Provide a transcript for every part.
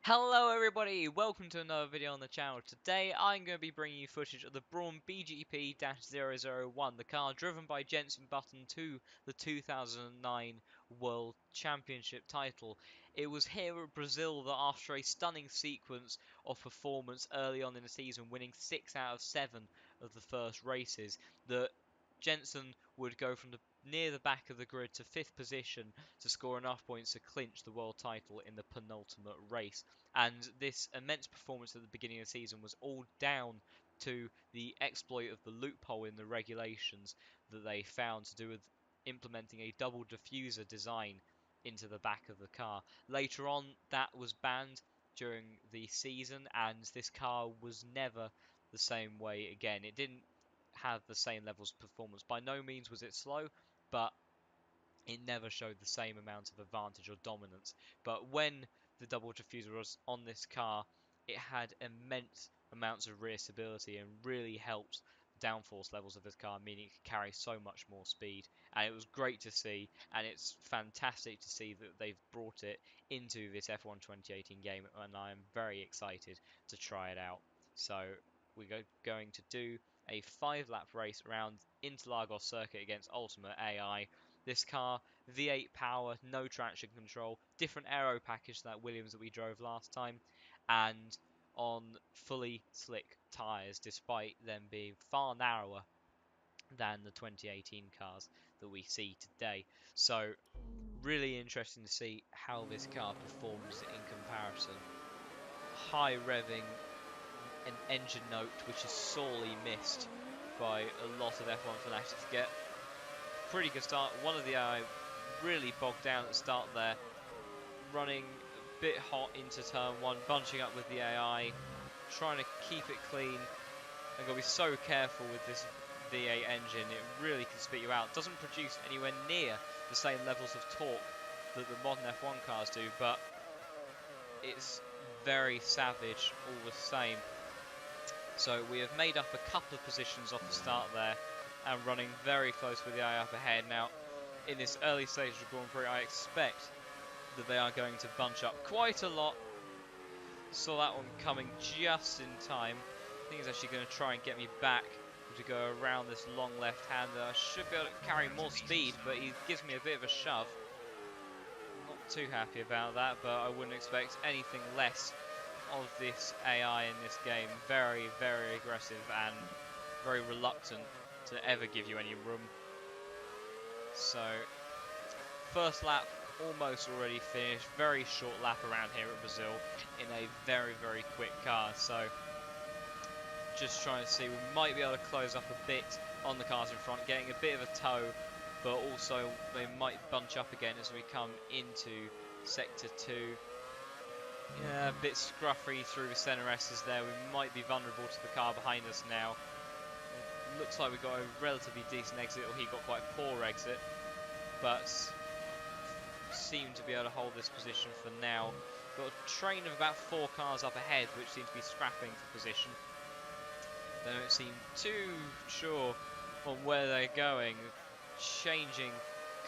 Hello everybody, welcome to another video on the channel. Today I'm going to be bringing you footage of the Brawn BGP-001, the car driven by Jenson Button to the 2009 World Championship title. It was here at Brazil that after a stunning sequence of performance early on in the season, winning 6 out of 7 of the first races, that Jenson would go from near the back of the grid to 5th position to score enough points to clinch the world title in the penultimate race. And this immense performance at the beginning of the season was all down to the exploit of the loophole in the regulations that they found to do with implementing a double diffuser design into the back of the car. Later on, that was banned during the season, and this car was never the same way again. It didn't have the same levels of performance. By no means was it slow, but it never showed the same amount of advantage or dominance. But when the double diffuser was on this car, it had immense amounts of rear stability and really helped downforce levels of this car, meaning it could carry so much more speed. And it was great to see, and it's fantastic to see that they've brought it into this F1 2018 game, and I'm very excited to try it out. So we're going to do a 5-lap race around Interlagos circuit against Ultimate AI. This car, V8 power, no traction control, different aero package to that Williams that we drove last time, and on fully slick tyres, despite them being far narrower than the 2018 cars that we see today. So really interesting to see how this car performs in comparison. High revving, an engine note which is sorely missed by a lot of F1 fanatics to get pretty good start. One of the AI really bogged down at the start there, running a bit hot into turn 1, bunching up with the AI, trying to keep it clean. And got to be so careful with this V8 engine, it really can spit you out. Doesn't produce anywhere near the same levels of torque that the modern F1 cars do, but it's very savage all the same. So we have made up a couple of positions off the start there, and running very close with the AI up ahead. Now, in this early stage of the Grand Prix, I expect that they are going to bunch up quite a lot. Saw that one coming just in time. I think he's actually going to try and get me back to go around this long left-hander. I should be able to carry more speed, but he gives me a bit of a shove. Not too happy about that, but I wouldn't expect anything less of this AI in this game. Very, very aggressive and very reluctant to ever give you any room. So, first lap almost already finished. Very short lap around here at Brazil in a very, very quick car. So, just trying to see, we might be able to close up a bit on the cars in front, getting a bit of a tow, but also they might bunch up again as we come into Sector 2. Yeah, a bit scruffy through the centre S's there. We might be vulnerable to the car behind us now. It looks like we got a relatively decent exit, or he got quite a poor exit, but seem to be able to hold this position for now. Got a train of about 4 cars up ahead, which seem to be scrapping for position. They don't seem too sure on where they're going, changing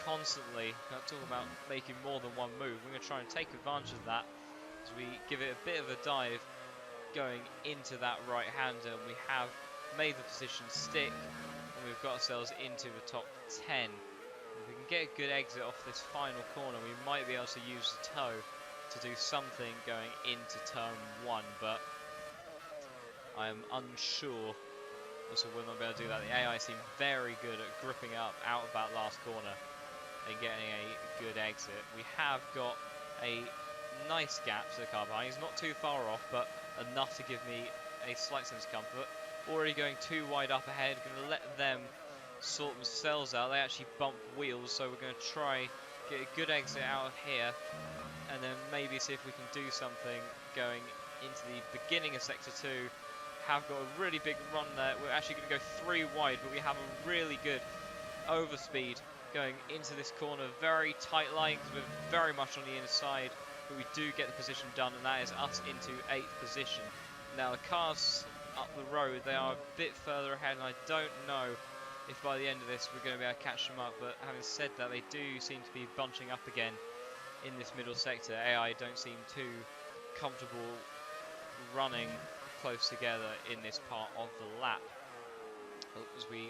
constantly. Not talking about making more than one move. We're going to try and take advantage of that as we give it a bit of a dive going into that right-hander. We have made the position stick, and we've got ourselves into the top 10. If we can get a good exit off this final corner, we might be able to use the toe to do something going into turn 1, but I am unsure. Also, will not be able to do that. The AI seem very good at gripping up out of that last corner and getting a good exit. We have got a nice gap to the car behind. He's not too far off, but enough to give me a slight sense of comfort. Already going too wide up ahead. Going to let them sort themselves out. They actually bump wheels, so we're going to try get a good exit out of here, and then maybe see if we can do something going into the beginning of Sector 2. Have got a really big run there. We're actually going to go 3 wide, but we have a really good overspeed going into this corner. Very tight line because we're very much on the inside, but we do get the position done, and that is us into 8th position. Now the cars up the road, they are a bit further ahead, and I don't know if by the end of this we're going to be able to catch them up, but having said that, they do seem to be bunching up again in this middle sector. AI don't seem too comfortable running close together in this part of the lap. As we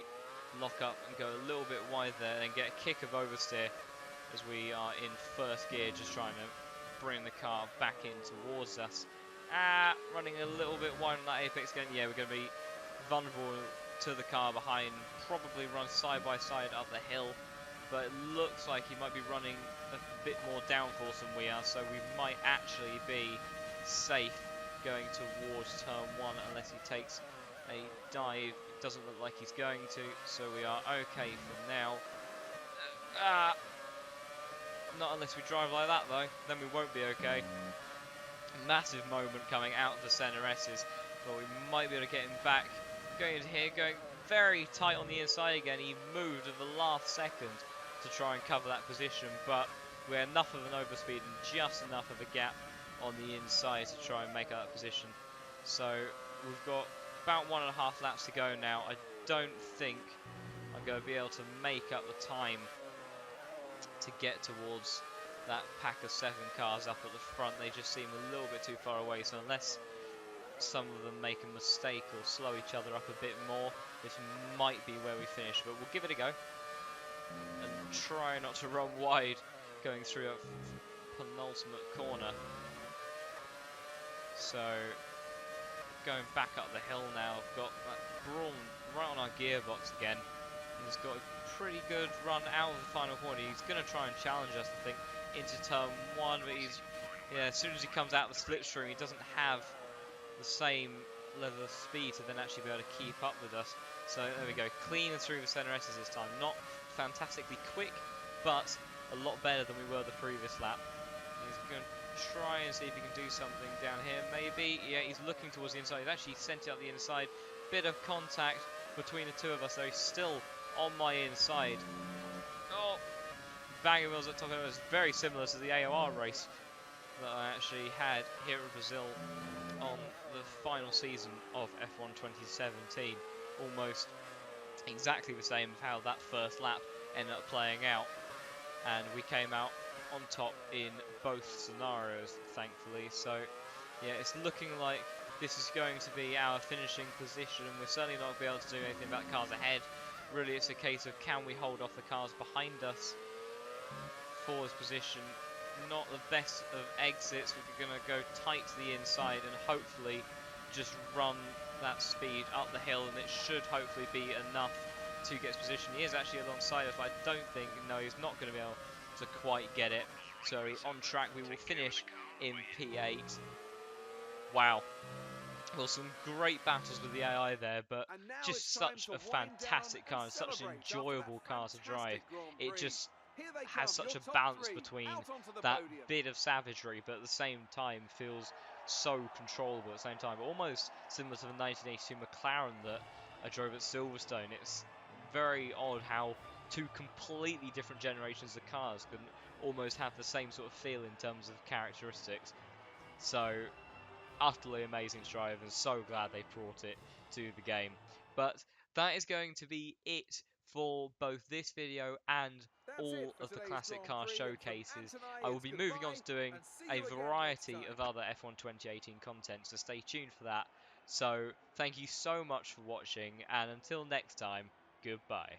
lock up and go a little bit wide there and get a kick of oversteer as we are in first gear, just trying to bring the car back in towards us. Running a little bit wide on that apex again. Yeah, we're going to be vulnerable to the car behind. Probably run side by side up the hill, but it looks like he might be running a bit more downforce than we are, so we might actually be safe going towards turn 1 unless he takes a dive. It doesn't look like he's going to, so we are okay for now. Not unless we drive like that though, then we won't be okay. Massive moment coming out of the center S's, but we might be able to get him back. Going into here, going very tight on the inside again. He moved at the last second to try and cover that position, but we had enough of an overspeed and just enough of a gap on the inside to try and make up that position. So we've got about 1.5 laps to go now. I don't think I'm going to be able to make up the time to get towards that pack of 7 cars up at the front. They just seem a little bit too far away, so unless some of them make a mistake or slow each other up a bit more, this might be where we finish, but we'll give it a go and try not to run wide going through a penultimate corner. So going back up the hill now, I've got that Brawn right on our gearbox again. He's got a pretty good run out of the final corner. He's going to try and challenge us, I think, into turn 1, but as soon as he comes out of the slipstream, he doesn't have the same level of speed to then actually be able to keep up with us. So there we go, clean through the center S's this time. Not fantastically quick, but a lot better than we were the previous lap. He's going to try and see if he can do something down here, maybe. Yeah, he's looking towards the inside. He's actually sent it up the inside. Bit of contact between the two of us, though. He's still on my inside. Oh, banging wheels at top end was very similar to the AOR race that I actually had here in Brazil on the final season of F1 2017. Almost exactly the same of how that first lap ended up playing out, and we came out on top in both scenarios, thankfully. So yeah, it's looking like this is going to be our finishing position. We're certainly not going to be able to do anything about cars ahead. Really, it's a case of can we hold off the cars behind us for this position. Not the best of exits. We're going to go tight to the inside and hopefully just run that speed up the hill, and it should hopefully be enough to get his position. He is actually alongside us, but I don't think, no, he's not going to be able to quite get it. So on track, we will finish in P8. Wow. Well, some great battles with the AI there, but just such a fantastic car, and such an enjoyable car to drive. It just has such a balance between that bit of savagery, but at the same time feels so controllable at the same time. But almost similar to the 1982 McLaren that I drove at Silverstone. It's very odd how 2 completely different generations of cars can almost have the same sort of feel in terms of characteristics. So utterly amazing to drive, and so glad they brought it to the game. But that is going to be it for both this video and all of the classic car showcases. I will be moving on to doing a variety of other F1 2018 content, so stay tuned for that. So thank you so much for watching, and until next time, goodbye.